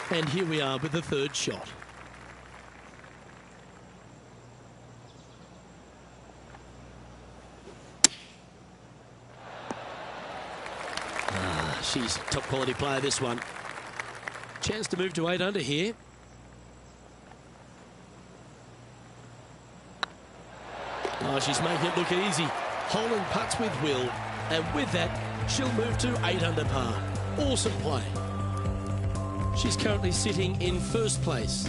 And here we are with the third shot. She's a top quality player, this one. Chance to move to 8 under here. Oh, she's making it look easy. Holding putts with will. And with that, she'll move to 8 under par. Awesome play. She's currently sitting in first place.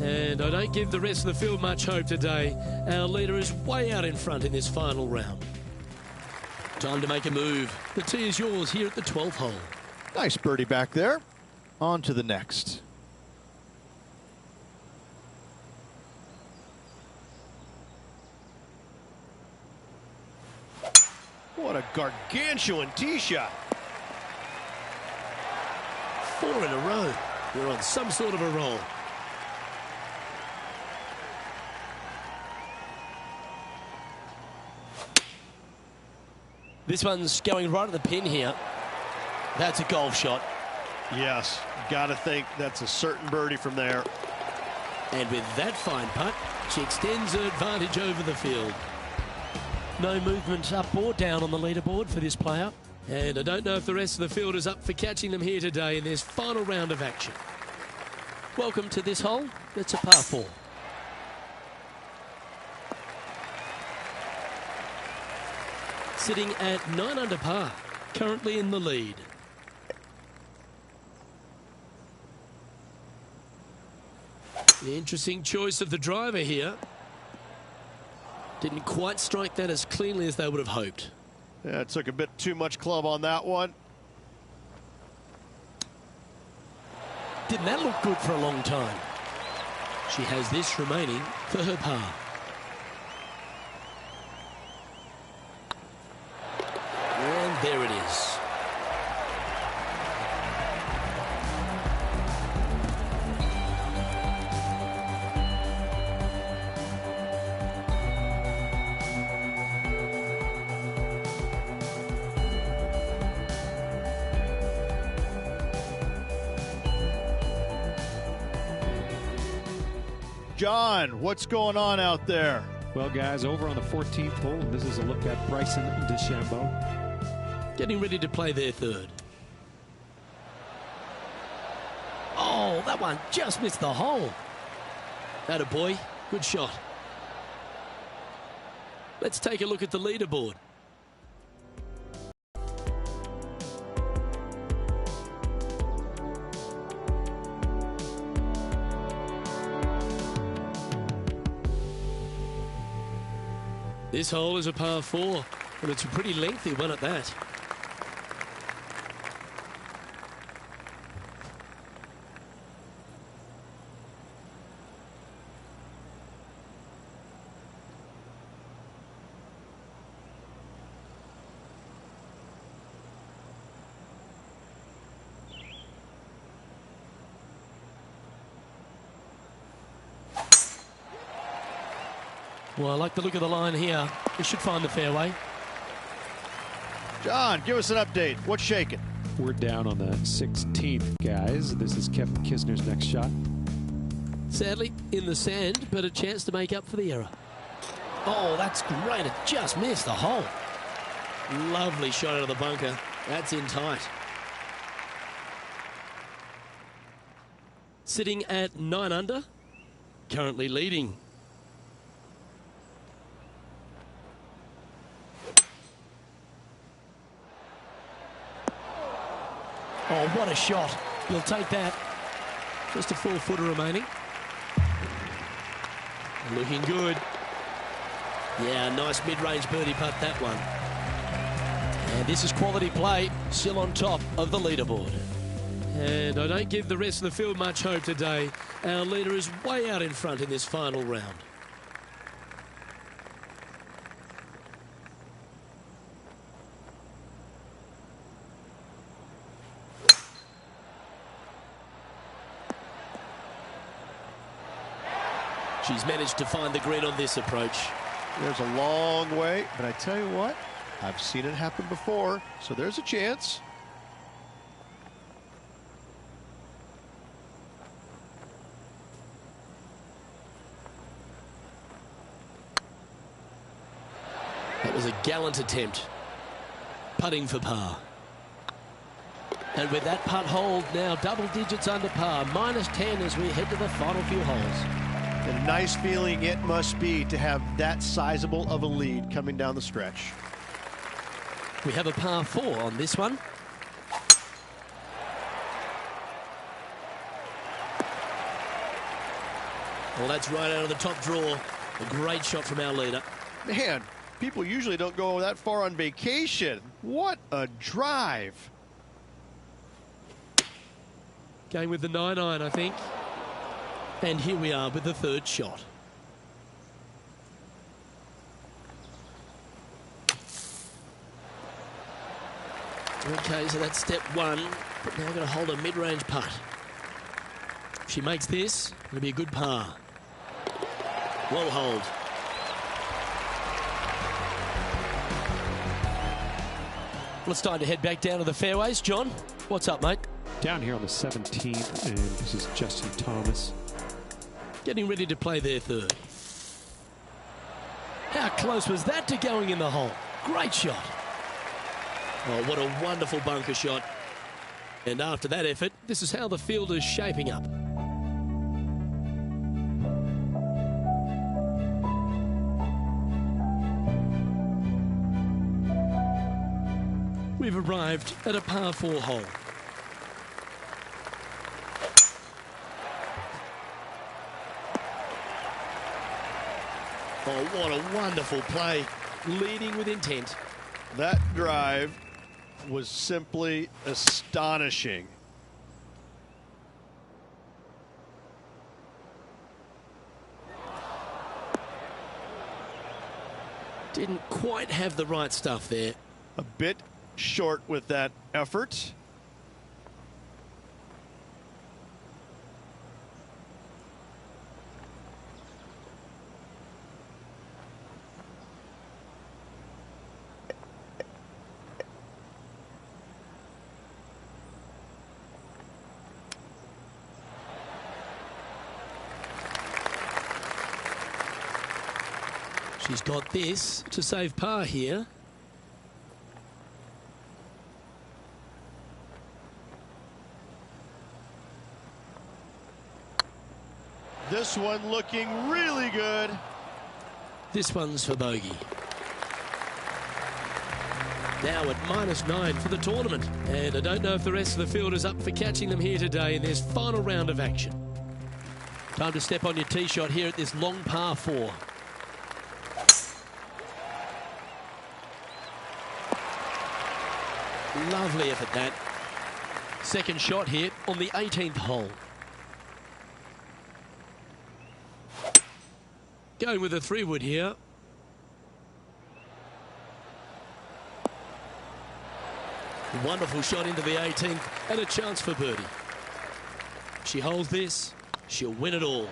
And I don't give the rest of the field much hope today. Our leader is way out in front in this final round. Time to make a move. The tee is yours here at the 12th hole. Nice birdie back there. On to the next. What a gargantuan tee shot. 4 in a row. We're on some sort of a roll. This one's going right at the pin here. That's a golf shot. Yes, gotta think that's a certain birdie from there. And with that fine putt, she extends her advantage over the field. No movement up or down on the leaderboard for this player. And I don't know if the rest of the field is up for catching them here today in this final round of action. Welcome to this hole. It's a par 4. Sitting at 9 under par, currently in the lead. The interesting choice of the driver here. Didn't quite strike that as cleanly as they would have hoped. Yeah, it took a bit too much club on that one. Didn't that look good for a long time? She has this remaining for her par. And there it is. John, what's going on out there? Well, guys, over on the 14th hole, and this is a look at Bryson DeChambeau. Getting ready to play their third. Oh, that one just missed the hole. Atta boy, good shot. Let's take a look at the leaderboard. This hole is a par 4, and it's a pretty lengthy one at that. Well, I like the look of the line here. We should find the fairway. John, give us an update. What's shaking? We're down on the 16th, guys. This is Kevin Kisner's next shot. Sadly, in the sand, but a chance to make up for the error. Oh, that's great. It just missed the hole. Lovely shot out of the bunker. That's in tight. Sitting at 9 under. Currently leading. Oh, what a shot. You'll take that. Just a 4-footer remaining. Looking good. Yeah, nice mid-range birdie putt, that one. And this is quality play, still on top of the leaderboard. And I don't give the rest of the field much hope today. Our leader is way out in front in this final round. She's managed to find the green on this approach. There's a long way, but I tell you what, I've seen it happen before, so there's a chance. That was a gallant attempt. Putting for par. And with that putt hold, now double digits under par, -10 as we head to the final few holes. And a nice feeling it must be to have that sizable of a lead coming down the stretch. We have a par 4 on this one. Well, that's right out of the top draw. A great shot from our leader. Man, people usually don't go that far on vacation. What a drive. Going with the 9-iron, I think. And here we are with the third shot. Okay, so that's step one. But now going to hold a mid-range putt. If she makes this, it'll be a good par. Well hold. Well, it's time to head back down to the fairways. John, what's up, mate? Down here on the 17th, and this is Justin Thomas. Getting ready to play their third. How close was that to going in the hole? Great shot. Oh, what a wonderful bunker shot. And after that effort, this is how the field is shaping up. We've arrived at a par 4 hole. Oh, what a wonderful play. Leading with intent. That drive was simply astonishing. Didn't quite have the right stuff there. A bit short with that effort. She's got this to save par here. This one looking really good. This one's for bogey. Now at -9 for the tournament. And I don't know if the rest of the field is up for catching them here today in this final round of action. Time to step on your tee shot here at this long par 4. Lovely effort that. Second shot here on the 18th hole. Going with a 3-wood here. Wonderful shot into the 18th and a chance for birdie. She holds this, she'll win it all.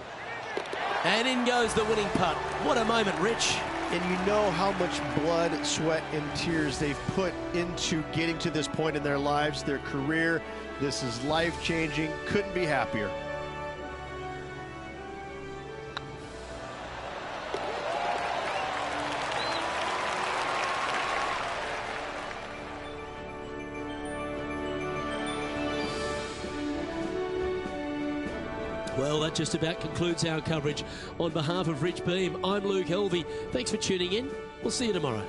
And in goes the winning putt. What a moment, Rich. And you know how much blood, sweat, and tears they've put into getting to this point in their lives, their career. This is life-changing. Couldn't be happier. Well, that just about concludes our coverage. On behalf of Rich Beam, I'm Luke Helvey. Thanks for tuning in. We'll see you tomorrow.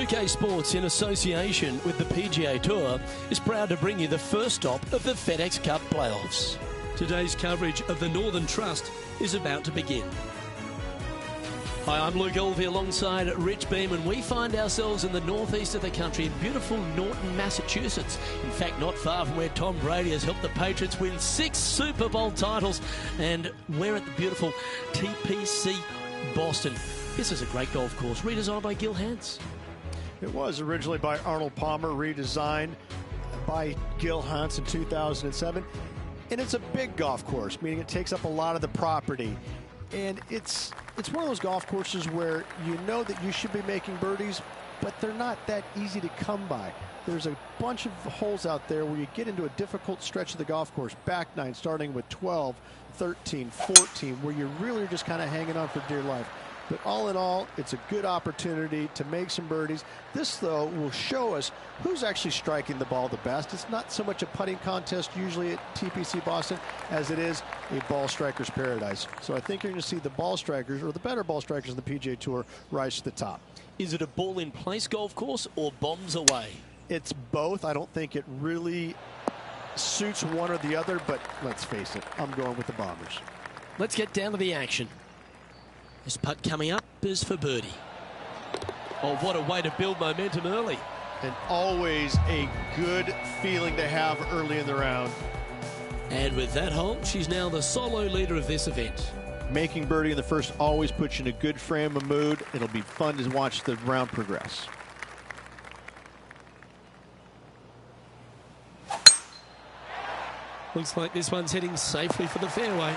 2K Sports, in association with the PGA Tour, is proud to bring you the first stop of the FedEx Cup playoffs. Today's coverage of the Northern Trust is about to begin. Hi, I'm Luke Elvey alongside Rich Beam, and we find ourselves in the northeast of the country in beautiful Norton, Massachusetts. In fact, not far from where Tom Brady has helped the Patriots win 6 Super Bowl titles, and we're at the beautiful TPC Boston. This is a great golf course, redesigned by Gil Hans. It was originally by Arnold Palmer, redesigned by Gil Hans in 2007. And it's a big golf course, meaning it takes up a lot of the property. And it's one of those golf courses where you know that you should be making birdies, but they're not that easy to come by. There's a bunch of holes out there where you get into a difficult stretch of the golf course, back nine, starting with 12, 13, 14, where you really are just kind of hanging on for dear life. But all in all, it's a good opportunity to make some birdies. This, though, will show us who's actually striking the ball the best. It's not so much a putting contest usually at TPC Boston as it is a ball striker's paradise. So I think you're going to see the ball strikers, or the better ball strikers in the PGA Tour, rise to the top. Is it a ball-in-place golf course or bombs away? It's both. I don't think it really suits one or the other, but let's face it, I'm going with the Bombers. Let's get down to the action. This putt coming up is for birdie. Oh, what a way to build momentum early. And always a good feeling to have early in the round. And with that hole, she's now the solo leader of this event. Making birdie in the first always puts you in a good frame of mood. It'll be fun to watch the round progress. Looks like this one's heading safely for the fairway.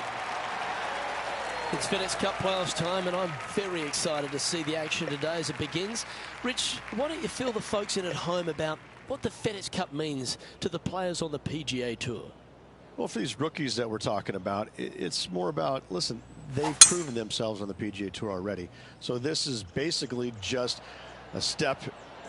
It's FedEx Cup playoffs time, and I'm very excited to see the action today as it begins. Rich, why don't you fill the folks in at home about what the FedEx Cup means to the players on the PGA Tour? Well, for these rookies that we're talking about, it's more about, listen, they've proven themselves on the PGA Tour already. So this is basically just a step,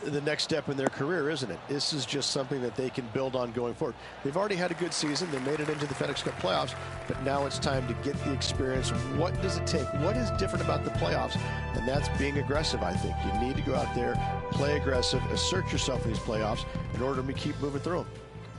the next step in their career, isn't it? This is just something that they can build on going forward. They've already had a good season. They made it into the FedEx Cup playoffs, but now it's time to get the experience. What does it take? What is different about the playoffs? And that's being aggressive, I think. You need to go out there, play aggressive, assert yourself in these playoffs in order to keep moving through them.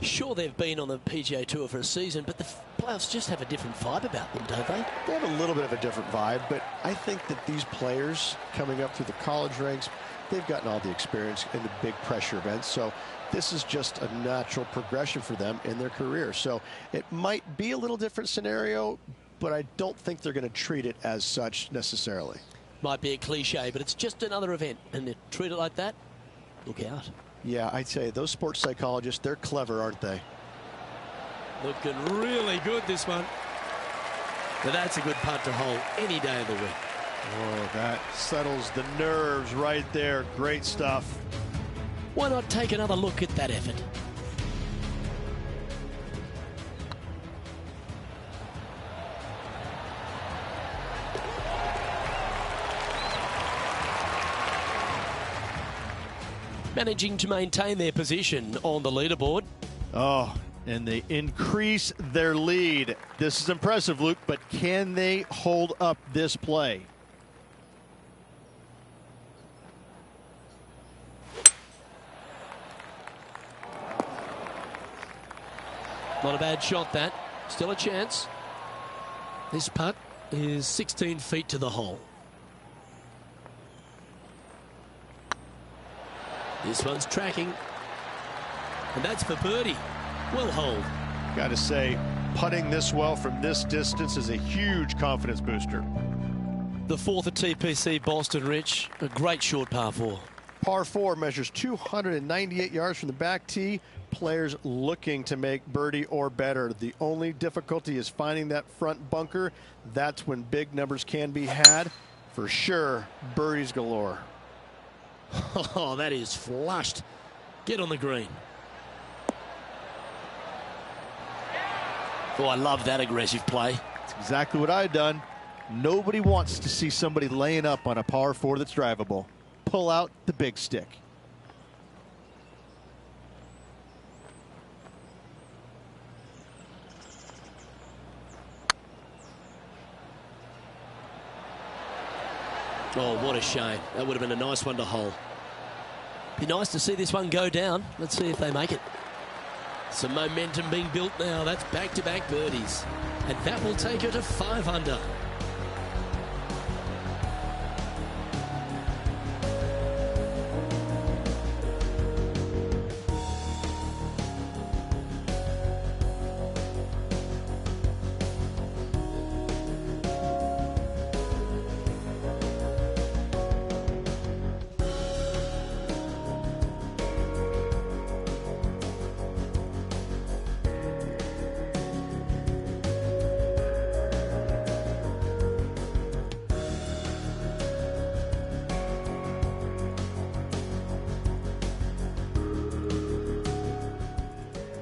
Sure, they've been on the PGA Tour for a season, but the playoffs just have a different vibe about them, don't they? They have a little bit of a different vibe, but I think that these players coming up through the college ranks, they've gotten all the experience in the big pressure events. So this is just a natural progression for them in their career. So it might be a little different scenario, but I don't think they're going to treat it as such necessarily. Might be a cliche, but it's just another event, and they treat it like that, look out. Yeah, I'd say those sports psychologists, they're clever, aren't they? Looking really good, this one. But that's a good putt to hole any day of the week. Oh, that settles the nerves right there. Great stuff. Why not take another look at that effort? Managing to maintain their position on the leaderboard. Oh, and they increase their lead. This is impressive, Luke, but can they hold up this play? Not a bad shot, that. Still a chance. This putt is 16 feet to the hole. This one's tracking. And that's for birdie. Well holed. Got to say, putting this well from this distance is a huge confidence booster. The fourth at TPC Boston, Rich. A great short par 4. Par 4 measures 298 yards from the back tee. Players looking to make birdie or better. The only difficulty is finding that front bunker. That's when big numbers can be had. For sure, birdies galore. Oh, that is flushed. Get on the green. Oh, I love that aggressive play. That's exactly what I've done. Nobody wants to see somebody laying up on a par 4 that's drivable. Pull out the big stick. Oh, what a shame. That would have been a nice one to hole. Be nice to see this one go down. Let's see if they make it. Some momentum being built now. That's back-to-back birdies. And that will take her to 5 under.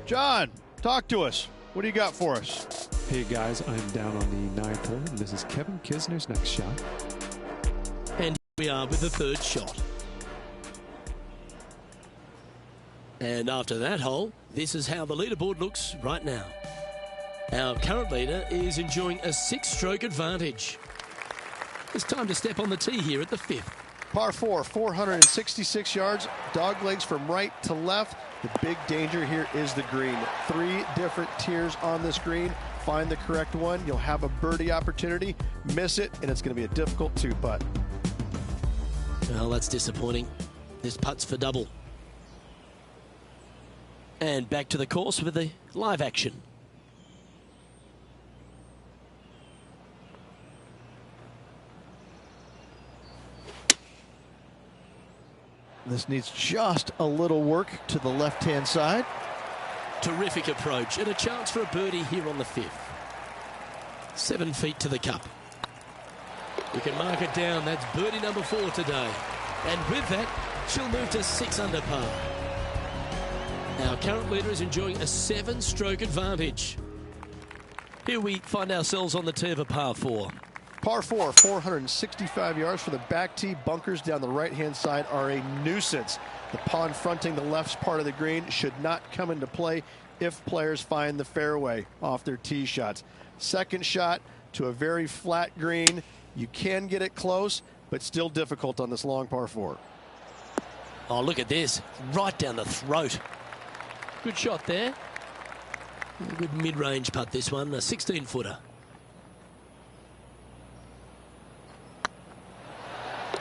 John, talk to us. What do you got for us? Hey guys, I'm down on the 9th hole, and this is Kevin Kisner's next shot. And we are with the 3rd shot. And after that hole, this is how the leaderboard looks right now. Our current leader is enjoying a 6-stroke advantage. It's time to step on the tee here at the 5th. Par 4, 466 yards, dog legs from right to left. The big danger here is the green. 3 different tiers on this green. Find the correct one. You'll have a birdie opportunity. Miss it, and it's going to be a difficult 2-putt. Well, that's disappointing. This putt's for double. And back to the course with the live action. This needs just a little work to the left-hand side. Terrific approach and a chance for a birdie here on the 5th. 7 feet to the cup. You can mark it down. That's birdie number 4 today. And with that, she'll move to 6 under par. Our current leader is enjoying a 7-stroke advantage. Here we find ourselves on the tee of a par 4. Par 4, 465 yards for the back tee. Bunkers down the right-hand side are a nuisance. The pond fronting the left part of the green should not come into play if players find the fairway off their tee shots. Second shot to a very flat green. You can get it close, but still difficult on this long par 4. Oh, look at this. Right down the throat. Good shot there. A good mid-range putt, this one. A 16-footer.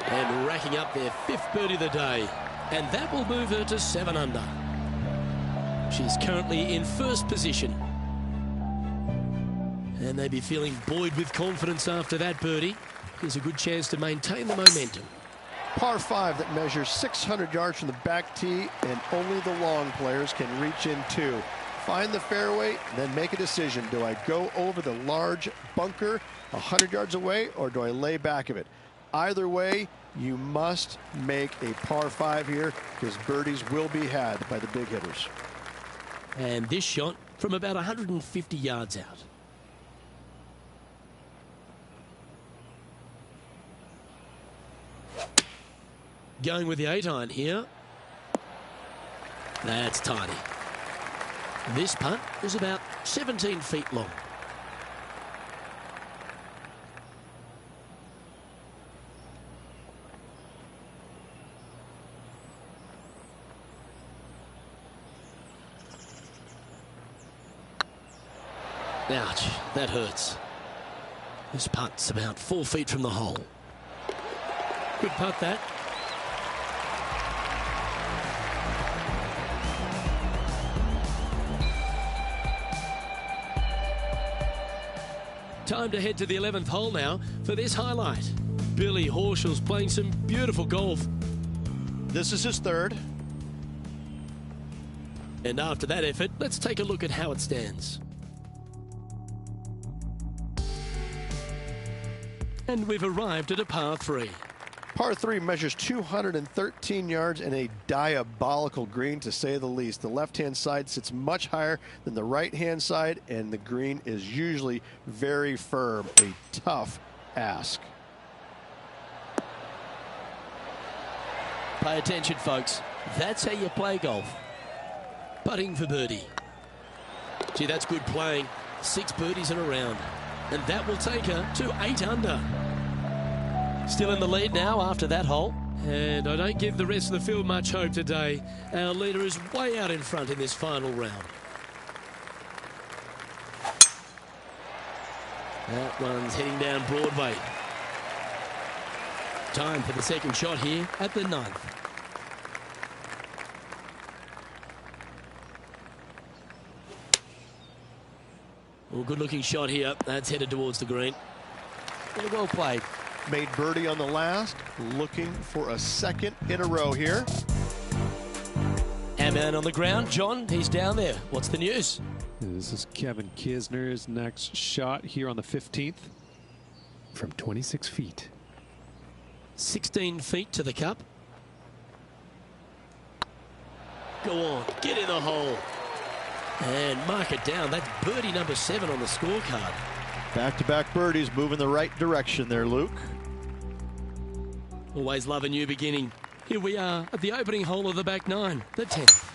And racking up their 5th birdie of the day. And that will move her to 7 under. She's currently in 1st position. And they'd be feeling buoyed with confidence after that birdie. Here's a good chance to maintain the momentum. Par 5 that measures 600 yards from the back tee, and only the long players can reach in 2. Find the fairway, then make a decision. Do I go over the large bunker 100 yards away, or do I lay back of it? Either way, you must make a par 5 here, because birdies will be had by the big hitters. And this shot from about 150 yards out. Going with the 8-iron here. That's tidy. This putt is about 17 feet long. Ouch, that hurts. This putt's about 4 feet from the hole. Good putt, that. Time to head to the 11th hole now for this highlight. Billy Horschel's playing some beautiful golf. This is his 3rd. And after that effort, let's take a look at how it stands. And we've arrived at a par 3. Par 3 measures 213 yards and a diabolical green, to say the least. The left-hand side sits much higher than the right-hand side, and the green is usually very firm. A tough ask. Pay attention, folks. That's how you play golf. Putting for birdie. Gee, that's good playing. 6 birdies in a round. And that will take her to 8 under. Still in the lead now after that hole. And I don't give the rest of the field much hope today. Our leader is way out in front in this final round. That one's heading down Broadway. Time for the second shot here at the 9th. Well, good looking shot here. That's headed towards the green. Well played. Made birdie on the last, looking for a second in a row here. Our man on the ground, John, he's down there. What's the news? This is Kevin Kisner's next shot here on the 15th from 26 feet. 16 feet to the cup. Go on, get in the hole. And mark it down. That's birdie number 7 on the scorecard. Back-to-back birdies, moving the right direction there, Luke. Always love a new beginning. Here we are at the opening hole of the back 9, the 10th.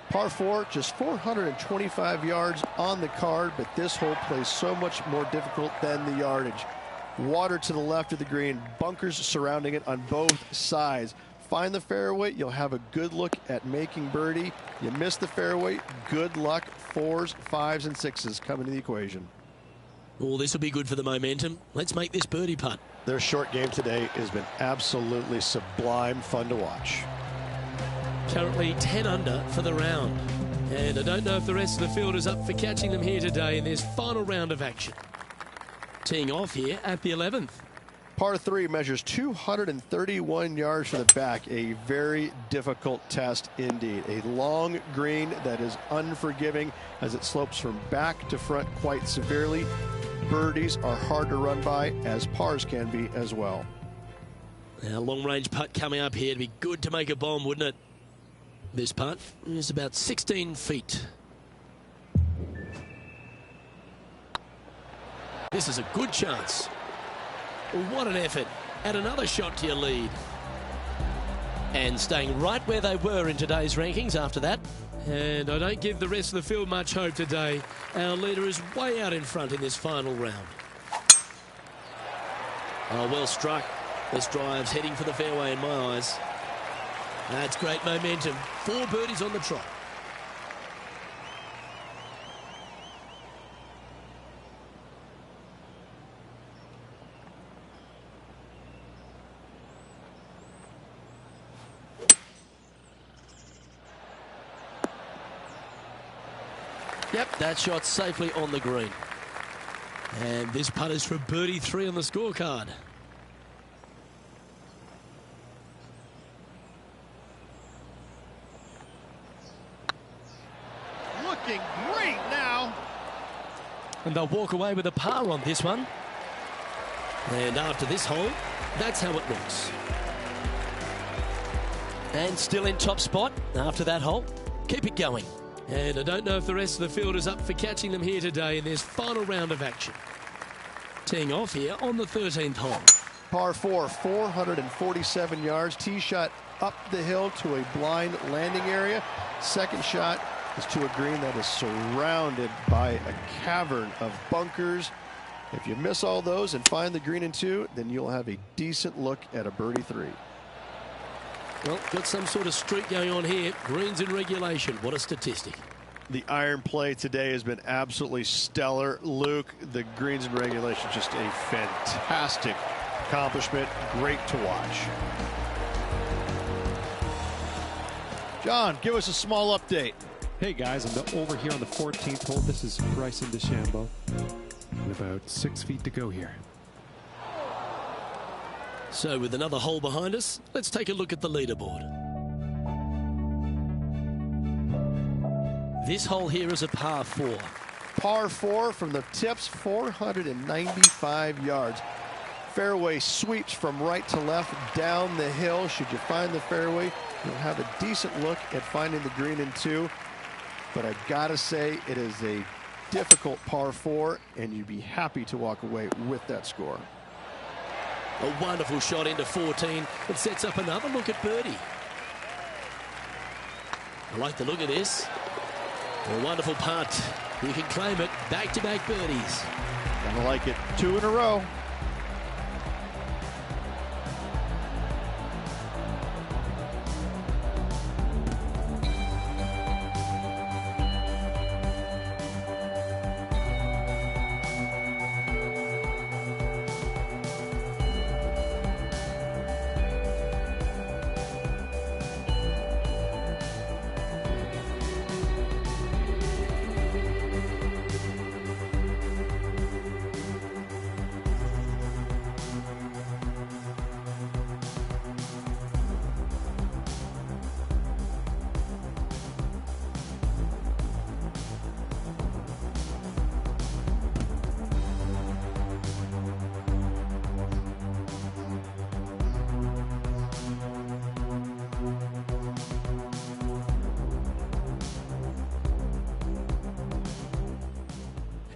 Par 4, just 425 yards on the card, but this hole plays so much more difficult than the yardage. Water to the left of the green, bunkers surrounding it on both sides. Find the fairway, you'll have a good look at making birdie. You miss the fairway, good luck. 4s, 5s, and 6s come into the equation. Oh, this will be good for the momentum. Let's make this birdie putt. Their short game today has been absolutely sublime fun to watch. Currently 10 under for the round. And I don't know if the rest of the field is up for catching them here today in this final round of action. Teeing off here at the 11th. Par 3 measures 231 yards from the back. A very difficult test indeed. A long green that is unforgiving as it slopes from back to front quite severely. Birdies are hard to run by, as pars can be as well. Now, long-range putt coming up here. It'd be good to make a bomb, wouldn't it? This putt is about 16 feet. This is a good chance. What an effort. Add another shot to your lead. And staying right where they were in today's rankings after that. And I don't give the rest of the field much hope today. Our leader is way out in front in this final round. Oh, well struck. This drive's heading for the fairway in my eyes. That's great momentum. 4 birdies on the trot. Yep, that shot's safely on the green. And this putt is for birdie 3 on the scorecard. Looking great now. And they'll walk away with a par on this one. And after this hole, that's how it looks. And still in top spot after that hole. Keep it going. And I don't know if the rest of the field is up for catching them here today in this final round of action. Teeing off here on the 13th hole. Par 4, 447 yards. Tee shot up the hill to a blind landing area. Second shot is to a green that is surrounded by a cavern of bunkers. If you miss all those and find the green in 2, then you'll have a decent look at a birdie 3. Well, got some sort of streak going on here. Greens in regulation. What a statistic. The iron play today has been absolutely stellar. Luke, the greens in regulation, just a fantastic accomplishment. Great to watch. John, give us a small update. Hey guys, I'm over here on the 14th hole. This is Bryson DeChambeau. And about 6 feet to go here. So with another hole behind us, let's take a look at the leaderboard. This hole here is a par 4. Par 4 from the tips, 495 yards. Fairway sweeps from right to left down the hill. Should you find the fairway, you'll have a decent look at finding the green in 2. But I gotta say, it is a difficult par 4, and you'd be happy to walk away with that score. A wonderful shot into 14. It sets up another look at birdie. I like the look of this. A wonderful putt. You can claim it. Back-to-back birdies. Kinda like it. 2 in a row.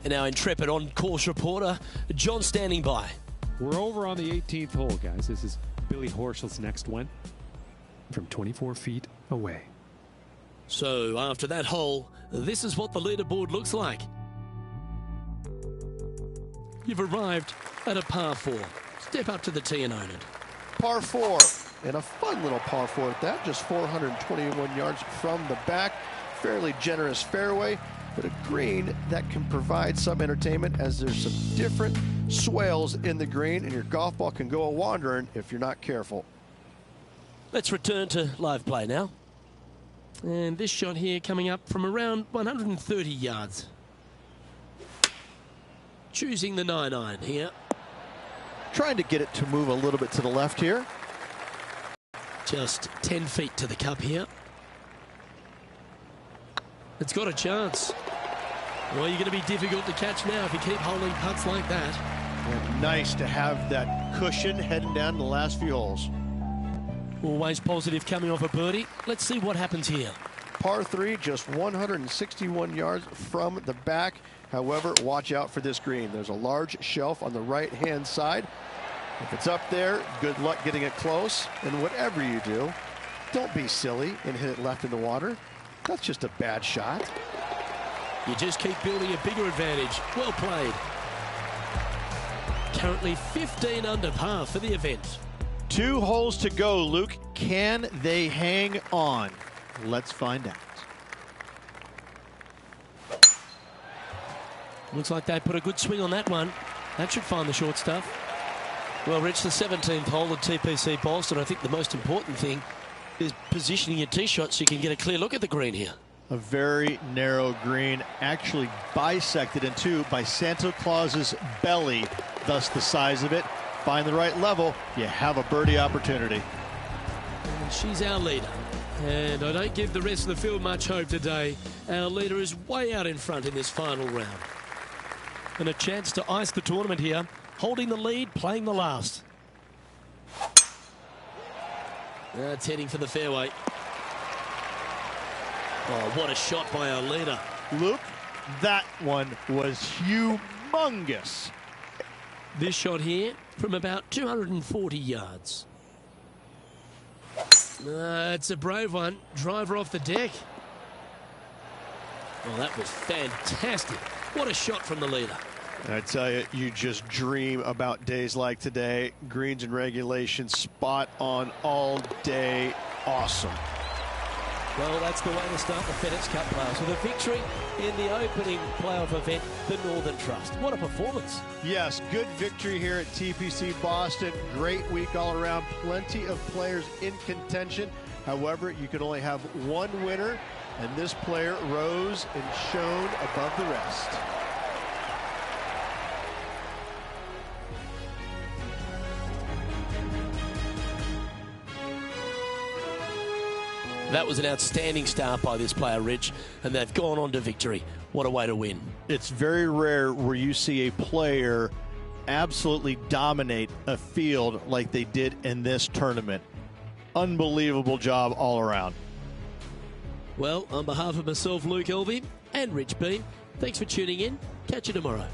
And our intrepid on-course reporter, John, standing by. We're over on the 18th hole, guys. This is Billy Horschel's next one from 24 feet away. So after that hole, this is what the leaderboard looks like. You've arrived at a par 4. Step up to the tee and own it. Par 4, and a fun little par 4 at that, just 421 yards from the back. Fairly generous fairway, but a green that can provide some entertainment as there's some different swales in the green, and your golf ball can go a-wandering if you're not careful. Let's return to live play now. And this shot here coming up from around 130 yards. Choosing the 9-iron here. Trying to get it to move a little bit to the left here. Just 10 feet to the cup here. It's got a chance. Well, you're going to be difficult to catch now if you keep holding putts like that. And nice to have that cushion heading down the last few holes. Always positive coming off a birdie. Let's see what happens here. Par 3, just 161 yards from the back. However, watch out for this green. There's a large shelf on the right-hand side. If it's up there, good luck getting it close. And whatever you do, don't be silly and hit it left in the water. That's just a bad shot. You just keep building a bigger advantage. Well played. Currently 15 under par for the event. 2 holes to go, Luke. Can they hang on? Let's find out. Looks like they put a good swing on that one. That should find the short stuff. Well, Rich, the 17th hole at TPC Boston. I think the most important thing is positioning your tee shot so you can get a clear look at the green here. A very narrow green, actually bisected in two by Santa Claus's belly, thus the size of it. Find the right level, you have a birdie opportunity. And she's our leader. And I don't give the rest of the field much hope today. Our leader is way out in front in this final round. And a chance to ice the tournament here. Holding the lead, playing the last. That's heading for the fairway. Oh, what a shot by our leader. Luke, that one was humongous. This shot here from about 240 yards. It's a brave one. Driver off the deck. Oh, that was fantastic. What a shot from the leader. I tell you, you just dream about days like today. Greens and regulation, spot on all day. Awesome. Well, that's the way to start the FedEx Cup playoffs with a victory in the opening playoff event, the Northern Trust. What a performance. Yes, good victory here at TPC Boston. Great week all around. Plenty of players in contention. However, you can only have one winner, and this player rose and shone above the rest. That was an outstanding start by this player, Rich, and they've gone on to victory. What a way to win. It's very rare where you see a player absolutely dominate a field like they did in this tournament. Unbelievable job all around. Well, on behalf of myself, Luke Elvey, and Rich Beam, thanks for tuning in. Catch you tomorrow.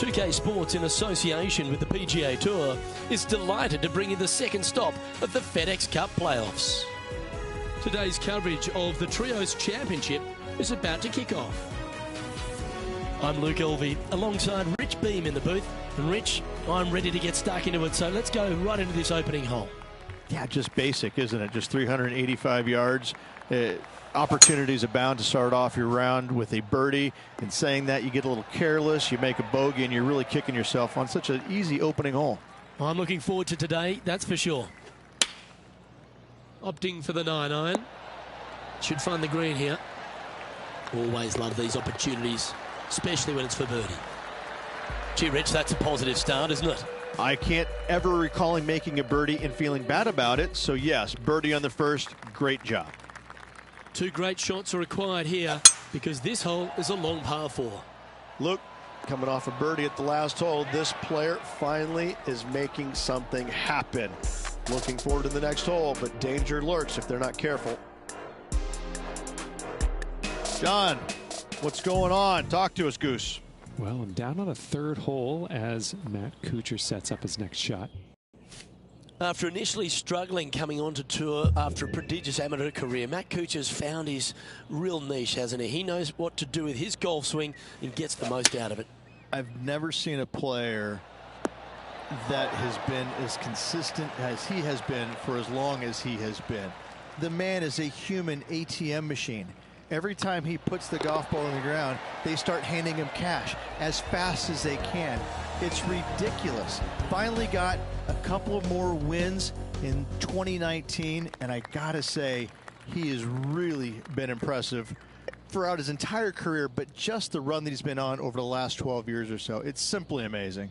2K Sports, in association with the PGA Tour, is delighted to bring you the second stop of the FedEx Cup playoffs. Today's coverage of the Trios Championship is about to kick off. I'm Luke Elvey, alongside Rich Beam in the booth. And Rich, I'm ready to get stuck into it, so let's go right into this opening hole. Yeah, just basic, isn't it? Just 385 yards. Opportunities abound to start off your round with a birdie. In saying that, you get a little careless, you make a bogey, and you're really kicking yourself on such an easy opening hole. I'm looking forward to today, that's for sure. Opting for the 9-iron. Should find the green here. Always love these opportunities, especially when it's for birdie. Gee, Rich, that's a positive start, isn't it? I can't ever recall him making a birdie and feeling bad about it. So, yes, birdie on the first, great job. Two great shots are required here because this hole is a long par 4. Look, coming off a birdie at the last hole, this player finally is making something happen. Looking forward to the next hole, but danger lurks if they're not careful. John, what's going on? Talk to us, Goose. Well, I'm down on the third hole as Matt Kuchar sets up his next shot. After initially struggling coming onto tour after a prodigious amateur career, Matt Kuchar's found his real niche, hasn't he? He knows what to do with his golf swing and gets the most out of it. I've never seen a player that has been as consistent as he has been for as long as he has been. The man is a human ATM machine. Every time he puts the golf ball on the ground, they start handing him cash as fast as they can. It's ridiculous. Finally got a couple of more wins in 2019, and I gotta say, he has really been impressive throughout his entire career, but just the run that he's been on over the last 12 years or so, it's simply amazing.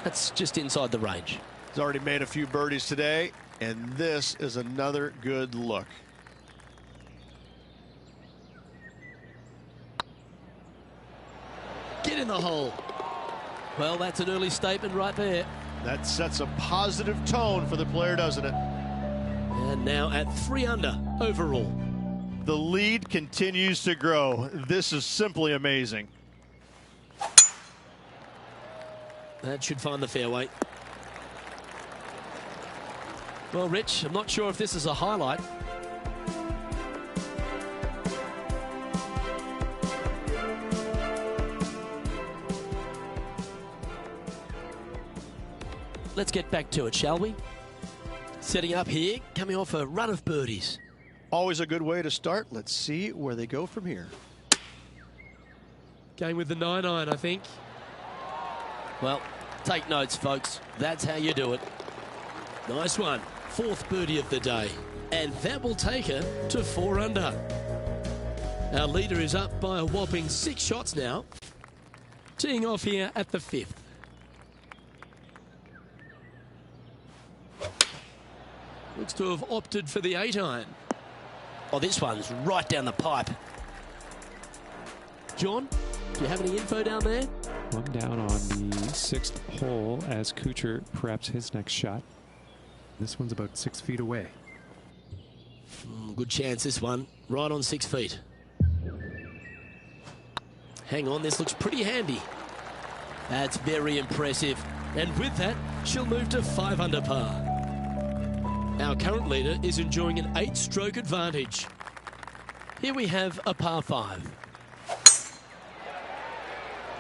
That's just inside the range. He's already made a few birdies today, and this is another good look. Get in the hole. Well, that's an early statement right there. That sets a positive tone for the player, doesn't it? And now at 3 under overall. The lead continues to grow. This is simply amazing. That should find the fairway. Well, Rich, I'm not sure if this is a highlight. Let's get back to it, shall we? Setting up here, coming off a run of birdies. Always a good way to start. Let's see where they go from here. Going with the 9-iron, I think. Well, take notes, folks. That's how you do it. Nice one. 4th birdie of the day. And that will take her to 4 under. Our leader is up by a whopping 6 shots now. Teeing off here at the 5th. Looks to have opted for the 8-iron. Oh, this one's right down the pipe. John, do you have any info down there? I'm down on the 6th hole as Kuchar preps his next shot. This one's about 6 feet away. Good chance, this one. Right on 6 feet. Hang on, this looks pretty handy. That's very impressive. And with that, she'll move to 5 under par. Our current leader is enjoying an 8-stroke advantage. Here we have a par 5.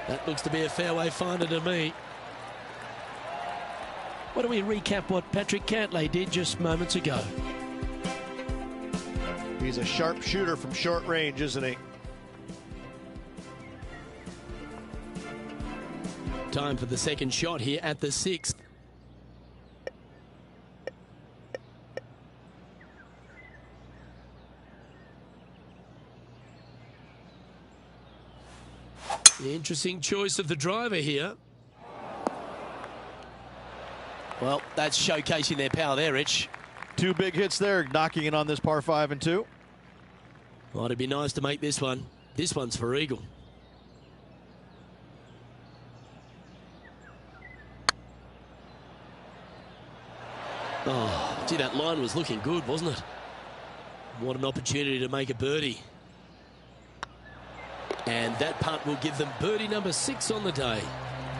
That looks to be a fairway finder to me. Why don't we recap what Patrick Cantlay did just moments ago? He's a sharp shooter from short range, isn't he? Time for the second shot here at the 6th. The interesting choice of the driver here. Well, that's showcasing their power there, Rich. 2 big hits there, knocking in on this par 5 and 2. Well, it'd be nice to make this one. This one's for eagle. Oh, gee, that line was looking good, wasn't it? What an opportunity to make a birdie. And that putt will give them birdie number 6 on the day.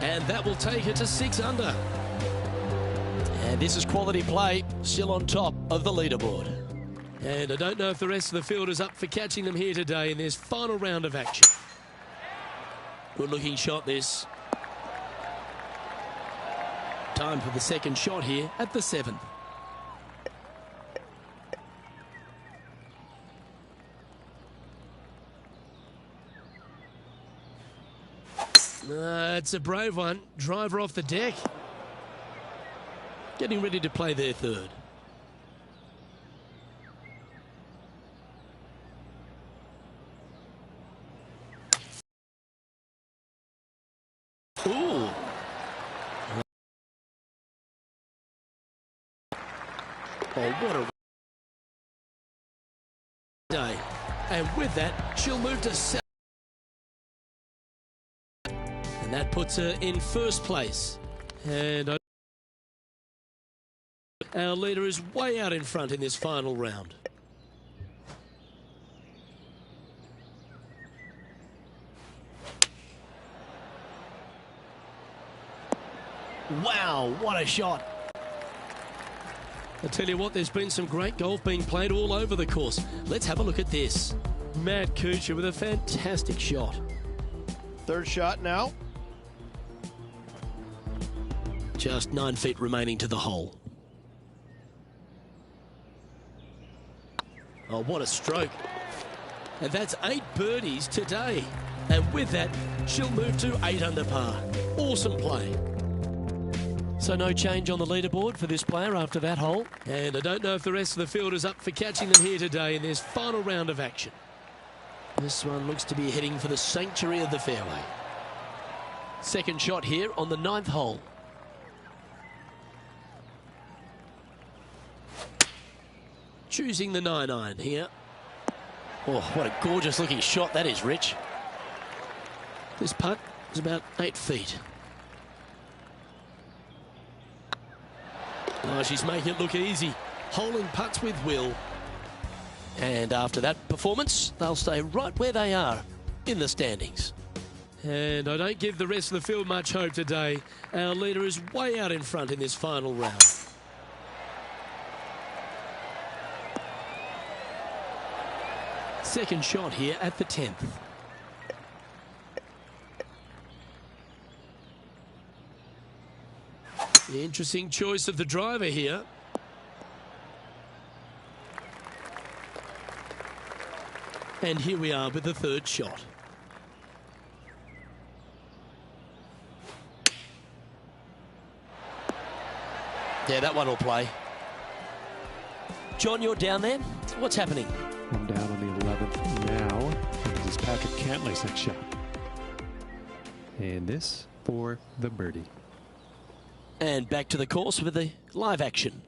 And that will take her to 6 under. And this is quality play, still on top of the leaderboard. And I don't know if the rest of the field is up for catching them here today in this final round of action. Good looking shot this. Time for the second shot here at the 7th. It's a brave one. Driver off the deck. Getting ready to play their third. Ooh. Oh, what a day. And with that, she'll move to 7. And that puts her in first place. And our leader is way out in front in this final round. Wow, what a shot. I tell you what, there's been some great golf being played all over the course. Let's have a look at this. Matt Kuchar with a fantastic shot. Third shot now. Just 9 feet remaining to the hole. Oh, what a stroke. And that's 8 birdies today. And with that, she'll move to 8 under par. Awesome play. So no change on the leaderboard for this player after that hole. And I don't know if the rest of the field is up for catching them here today in this final round of action. This one looks to be heading for the sanctuary of the fairway. Second shot here on the 9th hole. Choosing the 9-iron here. Oh, what a gorgeous looking shot that is, Rich. This putt is about 8 feet. Oh, she's making it look easy. Holding putts with will. And after that performance, they'll stay right where they are in the standings. And I don't give the rest of the field much hope today. Our leader is way out in front in this final round. Second shot here at the 10th. Interesting choice of the driver here. And here we are with the third shot. Yeah, that one will play. John, you're down there. What's happening? I'm down on the 11th now. This is Patrick Cantley's next shot. And this for the birdie. And back to the course with the live action.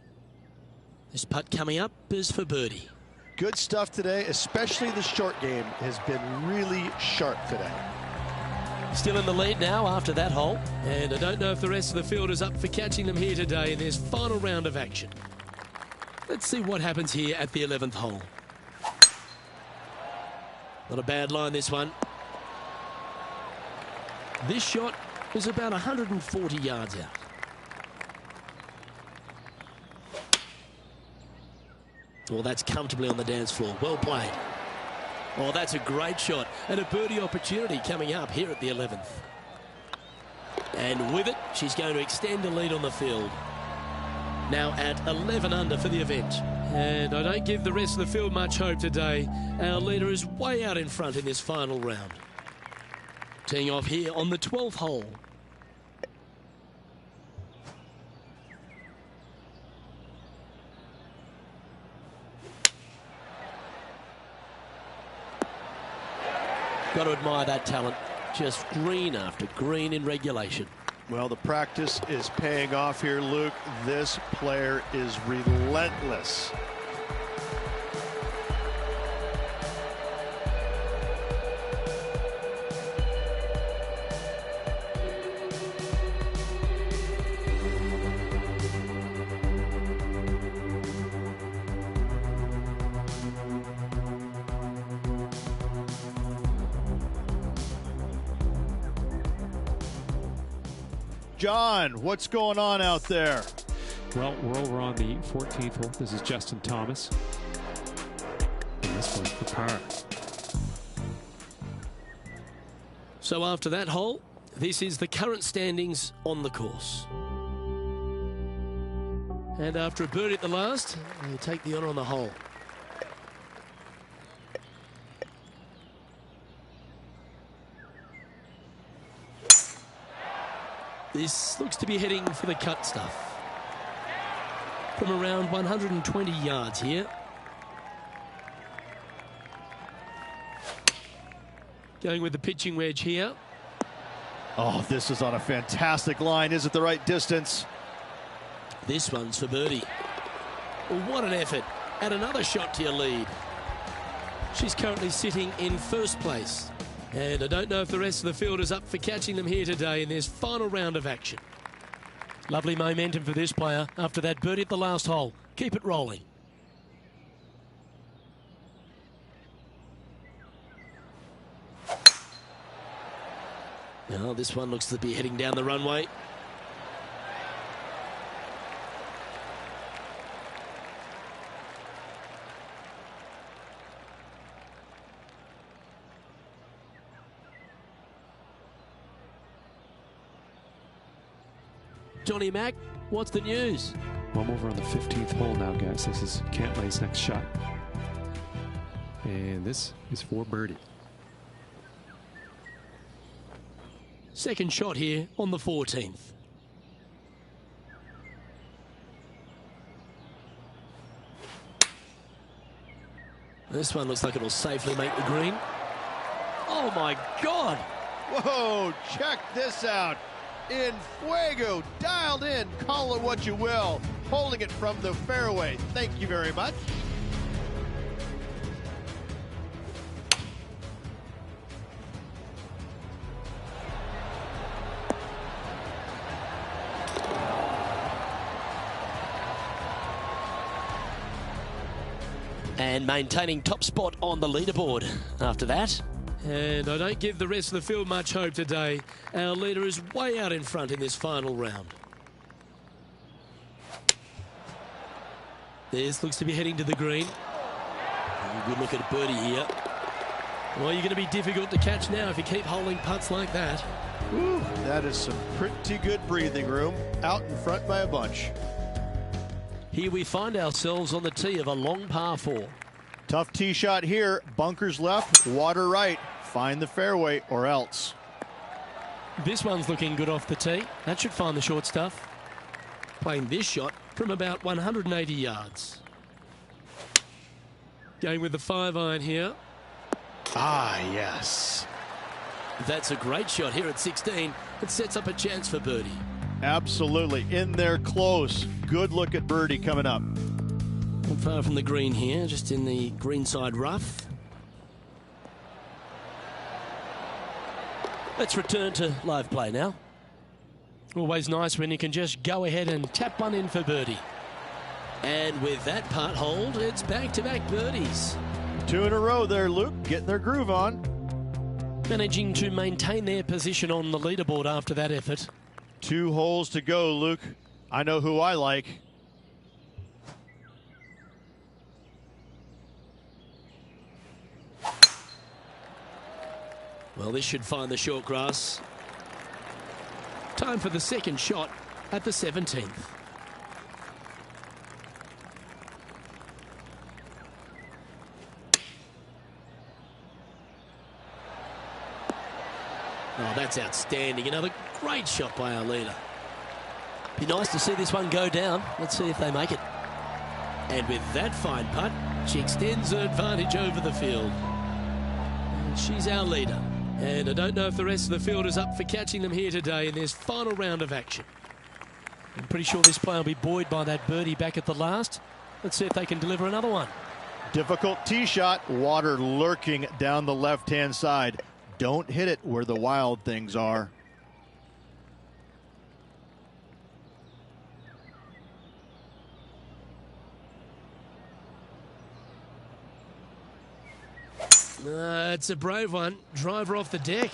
This putt coming up is for birdie. Good stuff today, especially the short game has been really sharp today. Still in the lead now after that hole. And I don't know if the rest of the field is up for catching them here today in this final round of action. Let's see what happens here at the 11th hole. Not a bad line, this one. This shot is about 140 yards out. Well, that's comfortably on the dance floor. Well played. Oh, that's a great shot. And a birdie opportunity coming up here at the 11th. And with it, she's going to extend the lead on the field. Now at 11 under for the event. And I don't give the rest of the field much hope today. Our leader is way out in front in this final round. Teeing off here on the 12th hole. Got to admire that talent. Just green after green in regulation. Well, the practice is paying off here, Luke. This player is relentless. John, what's going on out there? Well, we're over on the 14th hole. This is Justin Thomas. And this one's for par. So after that hole, this is the current standings on the course. And after a birdie at the last, he'll take the honour on the hole. This looks to be heading for the cut stuff. From around 120 yards here. Going with the pitching wedge here. Oh, this is on a fantastic line. Is it the right distance? This one's for birdie. What an effort. Add another shot to your lead. She's currently sitting in first place. And I don't know if the rest of the field is up for catching them here today in this final round of action. Lovely momentum for this player after that birdie at the last hole. Keep it rolling. Now this one looks to be heading down the runway. Johnny Mack, what's the news? Well, I'm over on the 15th hole now, guys. This is Cantlay's next shot. And this is for birdie. Second shot here on the 14th. This one looks like it'll safely make the green. Oh my God! Whoa, check this out. In fuego, dialed in, call it what you will. Holding it from the fairway. Thank you very much. And maintaining top spot on the leaderboard after that. And I don't give the rest of the field much hope today. Our leader is way out in front in this final round. This looks to be heading to the green. Good look at birdie here. Well, you're going to be difficult to catch now if you keep holding putts like that. Ooh, that is some pretty good breathing room. Out in front by a bunch. Here we find ourselves on the tee of a long par 4. Tough tee shot here. Bunkers left, water right. Find the fairway or else. This one's looking good off the tee. That should find the short stuff. Playing this shot from about 180 yards. Going with the 5-iron here. Ah, yes. That's a great shot here at 16. It sets up a chance for birdie. Absolutely. In there close. Good look at birdie coming up. Not far from the green here, just in the greenside rough. Let's return to live play now. Always nice when you can just go ahead and tap one in for birdie. And with that putt hold, it's back-to-back birdies. 2 in a row there, Luke. Getting their groove on. Managing to maintain their position on the leaderboard after that effort. 2 holes to go, Luke. I know who I like. Well, this should find the short grass. Time for the second shot at the 17th. Oh, that's outstanding. Another great shot by our leader. Be nice to see this one go down. Let's see if they make it. And with that fine putt, she extends her advantage over the field. And she's our leader. And I don't know if the rest of the field is up for catching them here today in this final round of action. I'm pretty sure this player will be buoyed by that birdie back at the last. Let's see if they can deliver another one. Difficult tee shot. Water lurking down the left-hand side. Don't hit it where the wild things are. It's a brave one. Driver off the deck.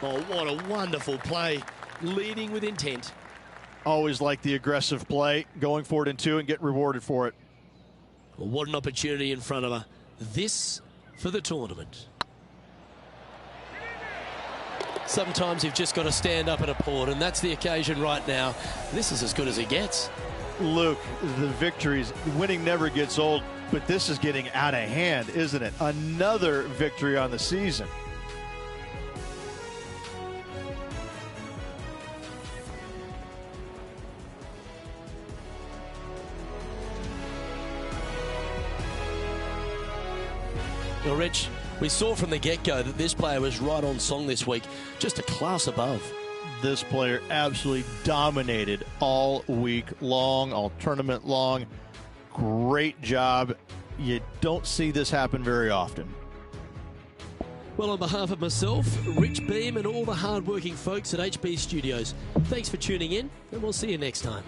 Oh, what a wonderful play. Leading with intent. Always like the aggressive play, going for it in two and get rewarded for it. Well, what an opportunity in front of her. This for the tournament. Sometimes you've just got to stand up at a port, and that's the occasion right now. This is as good as it gets. Luke, the victories, winning never gets old, but this is getting out of hand, isn't it? Another victory on the season. Well, Rich, we saw from the get-go that this player was right on song this week, just a class above. This player absolutely dominated all week long, all tournament long. Great job. You don't see this happen very often. Well, on behalf of myself, Rich Beam, and all the hard-working folks at HB Studios, thanks for tuning in, and we'll see you next time.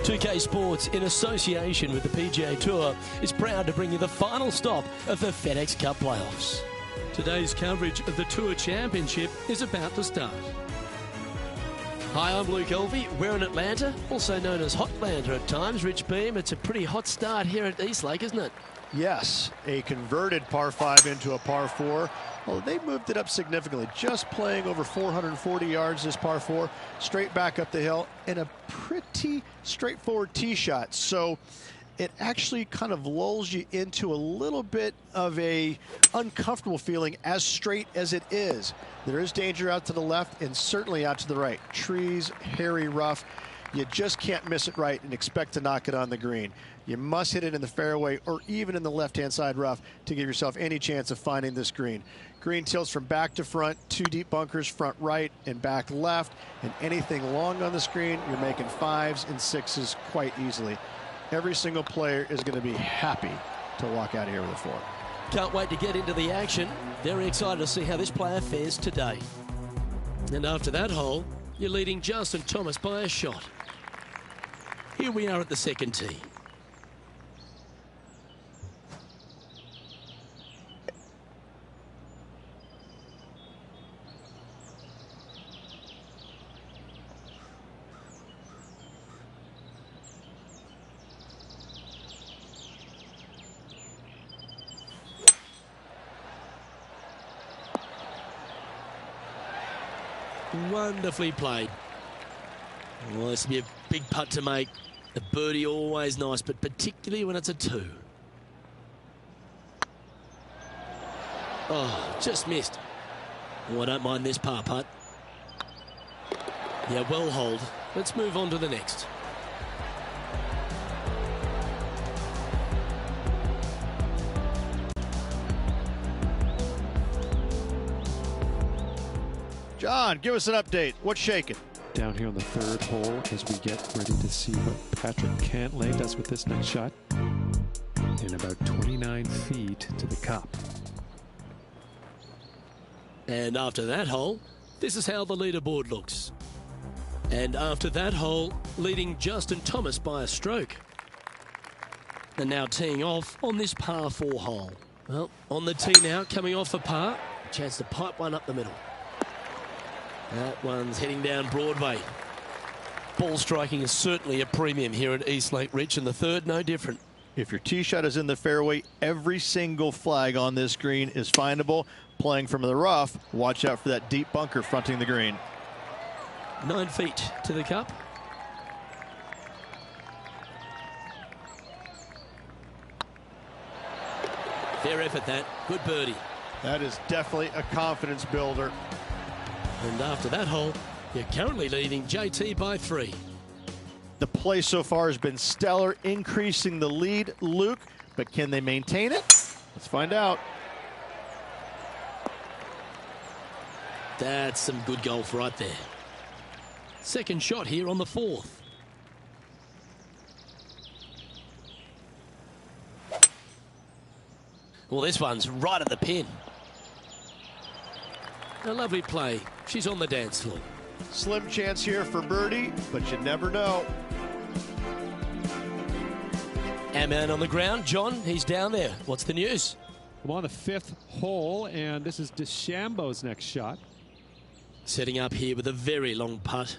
.2K Sports, in association with the PGA Tour, is proud to bring you the final stop of the FedEx Cup playoffs. Today's coverage of the Tour Championship is about to start. Hi, I'm Luke Elvey. We're in Atlanta, also known as Hotlanta at times. Rich Beam, it's a pretty hot start here at Eastlake, isn't it? Yes, a converted par 5 into a par 4. Well, they moved it up significantly, just playing over 440 yards this par 4, straight back up the hill, and a pretty straightforward tee shot. So it actually kind of lulls you into a little bit of a uncomfortable feeling as straight as it is. There is danger out to the left and certainly out to the right. Trees, hairy rough. You just can't miss it right and expect to knock it on the green. You must hit it in the fairway or even in the left-hand side rough to give yourself any chance of finding this green. Green tilts from back to front, 2 deep bunkers, front right and back left, and anything long on the screen, you're making 5s and 6s quite easily. Every single player is going to be happy to walk out of here with a 4. Can't wait to get into the action. Very excited to see how this player fares today. And after that hole, you're leading Justin Thomas by a shot. Here we are at the second tee. Wonderfully played. Well, this will be a big putt to make. A birdie always nice, but particularly when it's a 2. Oh, just missed. Oh, I don't mind this par putt. Yeah, well holed. Let's move on to the next. John, give us an update. What's shaking? Down here on the 3rd hole as we get ready to see what Patrick Cantlay does with this next shot. In about 29 feet to the cup. And after that hole, this is how the leaderboard looks. And after that hole, leading Justin Thomas by a stroke. And now teeing off on this par 4 hole. Well, on the tee now, coming off a par. Chance to pipe one up the middle. That one's heading down Broadway. Ball striking is certainly a premium here at Eastlake Ridge, and the third no different. If your tee shot is in the fairway, every single flag on this green is findable. Playing from the rough, watch out for that deep bunker fronting the green. 9 feet to the cup. Fair effort that. Good birdie. That is definitely a confidence builder. And after that hole, you're currently leading JT by 3. The play so far has been stellar, increasing the lead, Luke, but can they maintain it? Let's find out. That's some good golf right there. Second shot here on the 4th. Well, this one's right at the pin. A lovely play. She's on the dance floor. Slim chance here for birdie, but you never know. Our man on the ground, John, he's down there. What's the news? I'm on the 5th hole, and this is DeChambeau's next shot. Setting up here with a very long putt.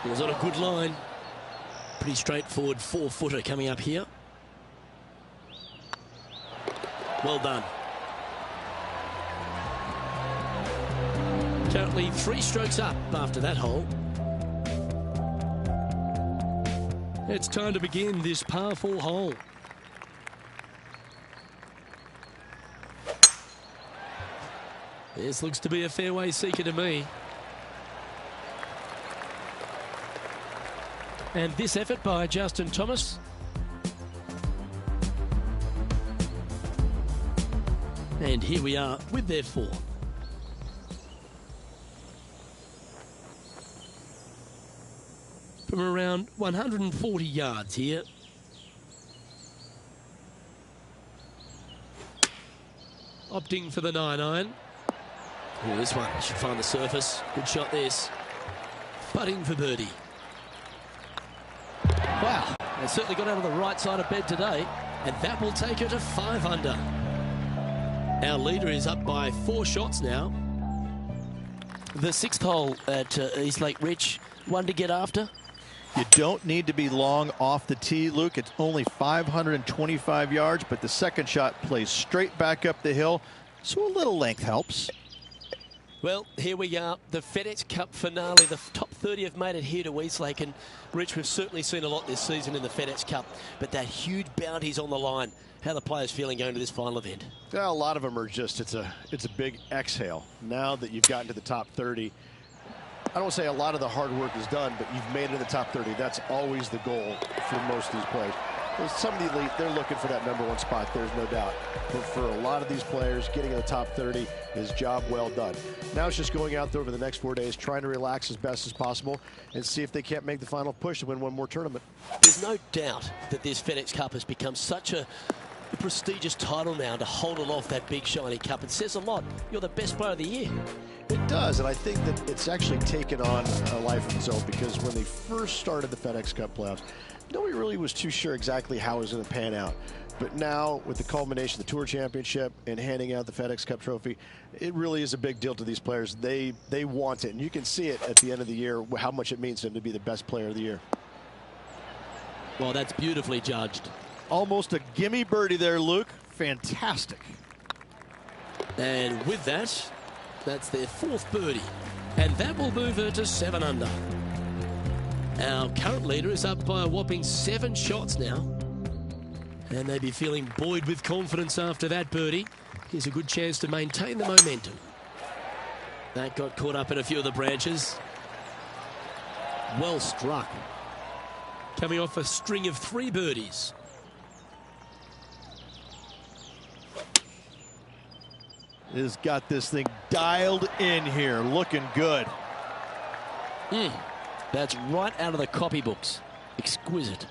It was on a good line. Pretty straightforward 4-footer coming up here. Well done. Currently 3 strokes up after that hole. It's time to begin this par 4 hole. This looks to be a fairway seeker to me. And this effort by Justin Thomas. And here we are with their 4. From around 140 yards here. Opting for the 9-iron. Oh, this one should find the surface. Good shot this. Putting for birdie. Wow, they certainly got out of the right side of bed today, and that will take her to 5 under. Our leader is up by 4 shots now. The 6th hole at Eastlake Ridge, one to get after. You don't need to be long off the tee, Luke. It's only 525 yards, but the second shot plays straight back up the hill, so a little length helps. Well, here we are, the FedEx Cup finale. The top 30 have made it here to Eastlake, and Rich, we've certainly seen a lot this season in the FedEx Cup, but that huge bounty's on the line. How are the players feeling going to this final event? Yeah, a lot of them are just, it's a big exhale. Now that you've gotten to the top 30, I don't want to say a lot of the hard work is done, but you've made it to the top 30. That's always the goal for most of these players. Some of the elite, they're looking for that #1 spot, there's no doubt. But for a lot of these players, getting in the top 30 is job well done. Now it's just going out there over the next 4 days, trying to relax as best as possible and see if they can't make the final push to win one more tournament. There's no doubt that this FedEx Cup has become such a prestigious title now to hold aloft that big shiny cup. It says a lot. You're the best player of the year. It does, and I think that it's actually taken on a life of its own, because when they first started the FedEx Cup playoffs, nobody really was too sure exactly how it was going to pan out. But now, with the culmination of the Tour Championship and handing out the FedEx Cup trophy, it really is a big deal to these players. They want it, and you can see it at the end of the year, how much it means to them to be the best player of the year. Well, that's beautifully judged. Almost a gimme birdie there, Luke. Fantastic. And with that, that's their 4th birdie. And that will move her to 7 under. Our current leader is up by a whopping 7 shots now. And they'd be feeling buoyed with confidence after that birdie. Here's a good chance to maintain the momentum. That got caught up in a few of the branches. Well struck. Coming off a string of 3 birdies. Has got this thing dialed in here, looking good. That's right out of the copybooks. Exquisite.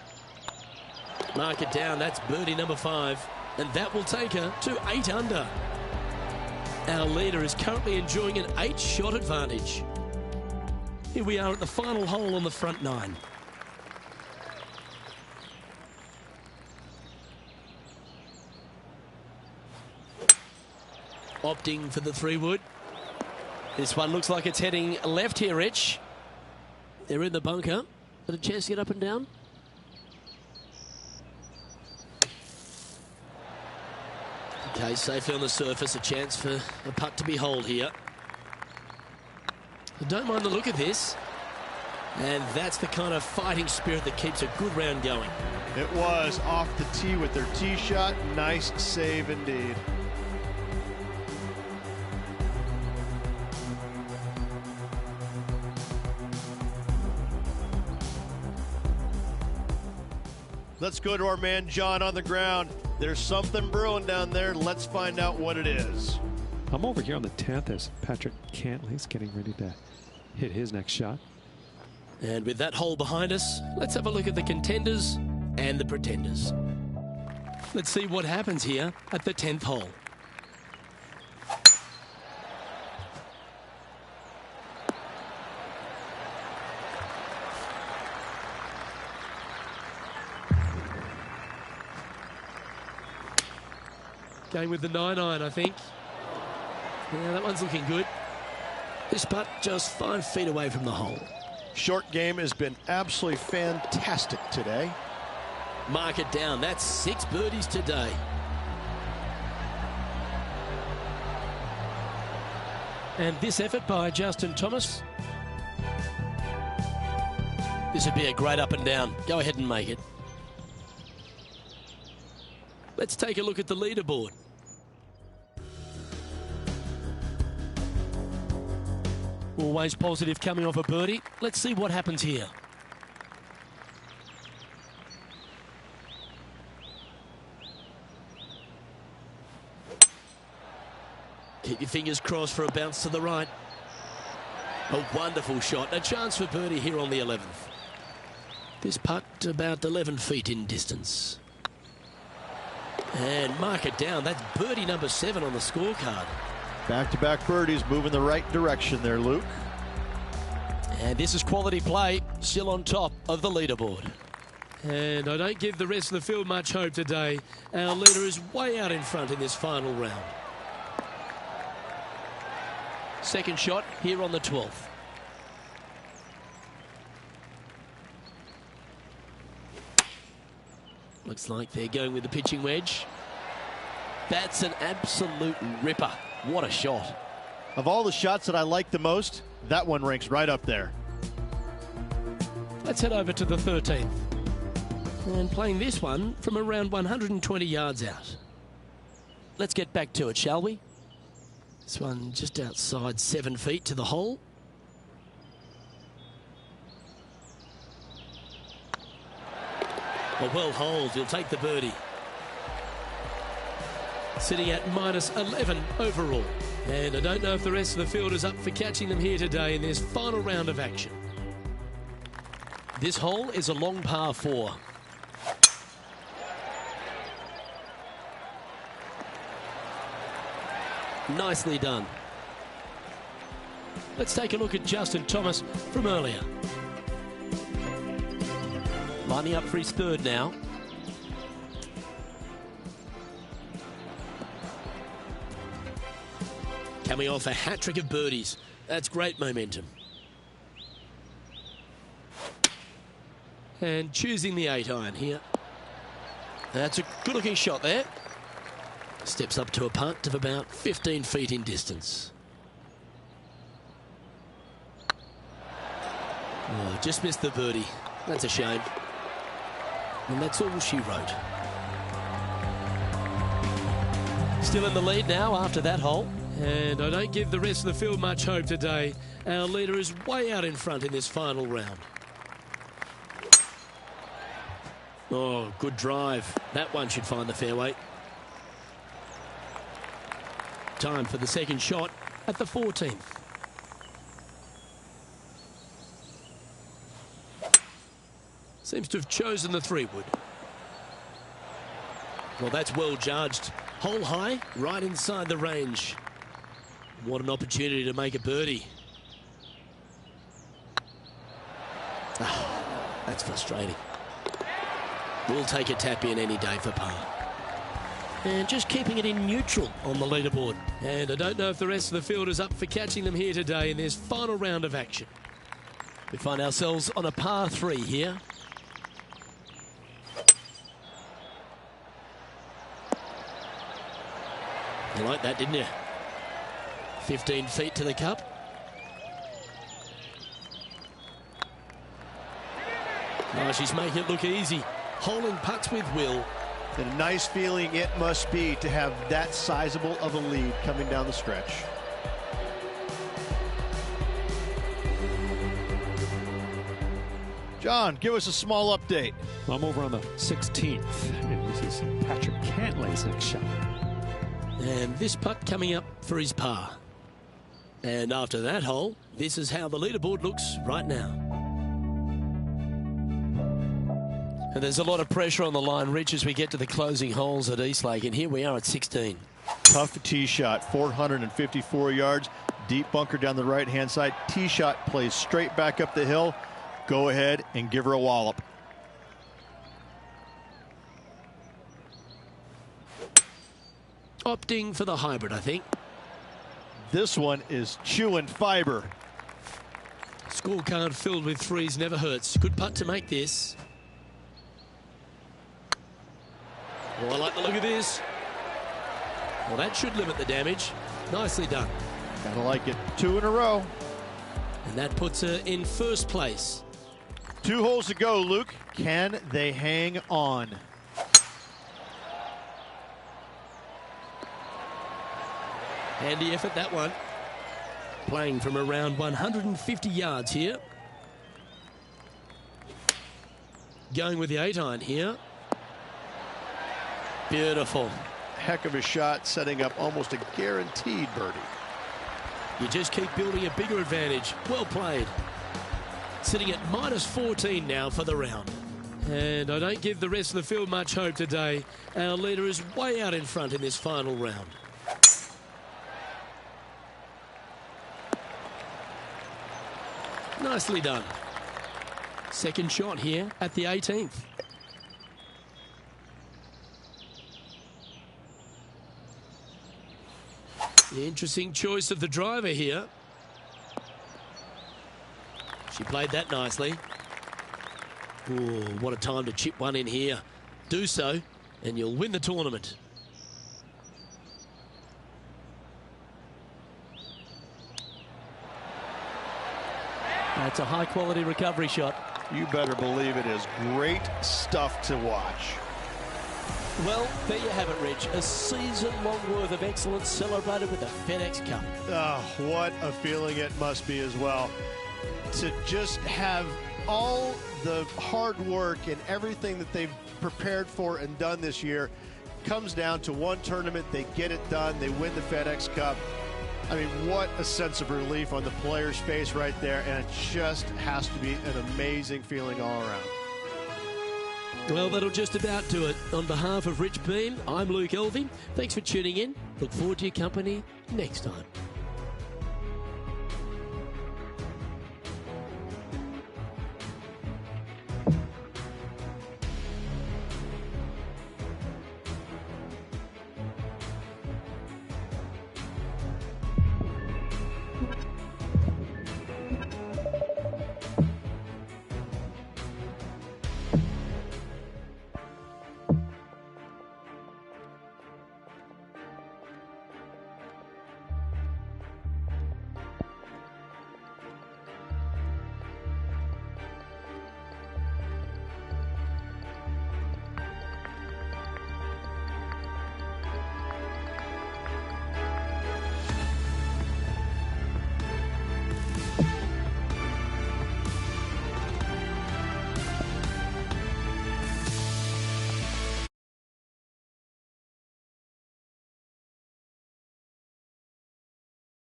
Mark it down. That's birdie number 5. And that will take her to 8 under. Our leader is currently enjoying an 8-shot advantage. Here we are at the final hole on the front 9. Opting for the 3-wood. This one looks like it's heading left here, Rich. They're in the bunker. Got a chance to get up and down? Okay, safely on the surface. A chance for a putt to be holed here. I don't mind the look of this. And that's the kind of fighting spirit that keeps a good round going. It was off the tee with their tee shot. Nice save indeed. Let's go to our man John on the ground. There's something brewing down there. Let's find out what it is. I'm over here on the 10th as Patrick Cantlay's getting ready to hit his next shot. And with that hole behind us, let's have a look at the contenders and the pretenders. Let's see what happens here at the 10th hole. Going with the 9-iron, I think. Yeah, that one's looking good. This putt just 5 feet away from the hole. Short game has been absolutely fantastic today. Mark it down. That's 6 birdies today. And this effort by Justin Thomas. This would be a great up and down. Go ahead and make it. Let's take a look at the leaderboard. Always positive coming off a birdie. Let's see what happens here. Keep your fingers crossed for a bounce to the right. A wonderful shot. A chance for birdie here on the 11th. This putt about 11 feet in distance. And mark it down. That's birdie number 7 on the scorecard. Back-to-back birdies, moving the right direction there, Luke. And this is quality play, still on top of the leaderboard. And I don't give the rest of the field much hope today. Our leader is way out in front in this final round. Second shot here on the 12th. Looks like they're going with the pitching wedge. That's an absolute ripper. What a shot. Of all the shots that I like the most, that one ranks right up there. Let's head over to the 13th. And playing this one from around 120 yards out. Let's get back to it, shall we? This one just outside 7 feet to the hole. A well holed, he'll take the birdie. Sitting at minus 11 overall. And I don't know if the rest of the field is up for catching them here today in this final round of action. This hole is a long par 4. Nicely done. Let's take a look at Justin Thomas from earlier. Lining up for his third now. Coming off a hat-trick of birdies. That's great momentum. And choosing the 8-iron here. That's a good-looking shot there. Steps up to a putt of about 15 feet in distance. Oh, just missed the birdie. That's a shame. And that's all she wrote. Still in the lead now after that hole. And I don't give the rest of the field much hope today. Our leader is way out in front in this final round. Oh, good drive. That one should find the fairway. Time for the second shot at the 14th. Seems to have chosen the 3-wood. Well, that's well judged. Hole high, right inside the range. What an opportunity to make a birdie. That's frustrating. We'll take a tap in any day for par. And just keeping it in neutral on the leaderboard. And I don't know if the rest of the field is up for catching them here today in this final round of action. We find ourselves on a par 3 here. You like that, didn't you? 15 feet to the cup. Oh, she's making it look easy. Holding putts with will. And a nice feeling it must be to have that sizable of a lead coming down the stretch. John, give us a small update. I'm over on the 16th, and this is Patrick Cantlay's next shot. And this putt coming up for his par. And after that hole, this is how the leaderboard looks right now. And there's a lot of pressure on the line, Rich, as we get to the closing holes at Eastlake. And here we are at 16. Tough tee shot, 454 yards. Deep bunker down the right-hand side. Tee shot plays straight back up the hill. Go ahead and give her a wallop. Opting for the hybrid, I think. This one is chewing fiber. Scorecard filled with threes never hurts. Good putt to make this. Oh, I like the look of this. Well, that should limit the damage. Nicely done. Gotta like it. 2 in a row. And that puts her in first place. 2 holes to go, Luke. Can they hang on? Handy effort, that one. Playing from around 150 yards here. Going with the 8-iron here. Beautiful. Heck of a shot, setting up almost a guaranteed birdie. You just keep building a bigger advantage. Well played. Sitting at -14 now for the round. And I don't give the rest of the field much hope today. Our leader is way out in front in this final round. Nicely done. Second shot here at the 18th. The interesting choice of the driver here. She played that nicely. Ooh, what a time to chip one in here. Do so, and you'll win the tournament. That's a high-quality recovery shot. You better believe it is great stuff to watch. Well, there you have it, Rich. A season-long worth of excellence celebrated with the FedEx Cup. Oh, what a feeling it must be as well. To just have all the hard work and everything that they've prepared for and done this year comes down to one tournament. They get it done. They win the FedEx Cup. I mean, what a sense of relief on the player's face right there. And it just has to be an amazing feeling all around. Well, that'll just about do it. On behalf of Rich Beam, I'm Luke Elving. Thanks for tuning in. Look forward to your company next time.